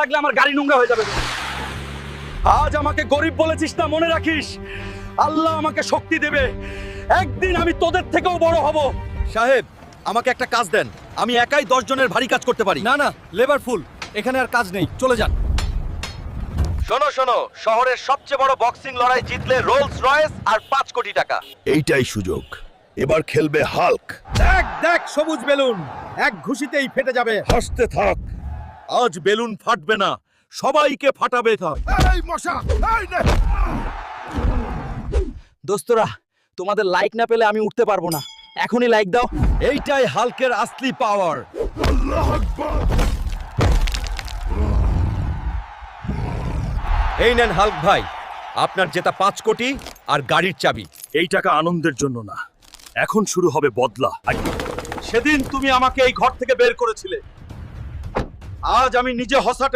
লাগলে আমার গাড়ি নোংরা হয়ে যাবে। আজ আমাকে গরিব বলেছিস না, মনে রাখিস আল্লাহ আমাকে শক্তি দেবে, একদিন আমি তোদের থেকেও বড় হব। সাহেব, আমাকে একটা কাজ দেন, আমি একাই 10 জনের ভারী কাজ করতে পারি। না না, লেবার ফুল, এখানে আর কাজ নেই, চলে যান। শোনো শোনো, শহরের সবচেয়ে বড় বক্সিং লড়াই জিতলে রোলস রয়েস আর 5 কোটি টাকা। এইটাই সুযোগ, এবার খেলবে হাল্ক। দেখ দেখ সবুজ বেলুন, এক ঘুষিতেই ফেটে যাবে। হাসতে থাক, আজ বেলুন ফাটবে না, সবাইকে ফাটাবে। এই মশা, এই নে। দোস্তরা, তোমাদের লাইক না পেলে আমি উঠতে পারবো না, এখনই লাইক দাও। এইটাই হাল্কের আসলি পাওয়ার। আল্লাহু আকবার। এই নেন হাল্ক ভাই, আপনার জেতা 5 কোটি আর গাড়ির চাবি। এই টাকা আনন্দের জন্য না, এখন শুরু হবে বদলা। সেদিন তুমি আমাকে এই ঘর থেকে বের করেছিলে, আজ আমি নিজে হসাটে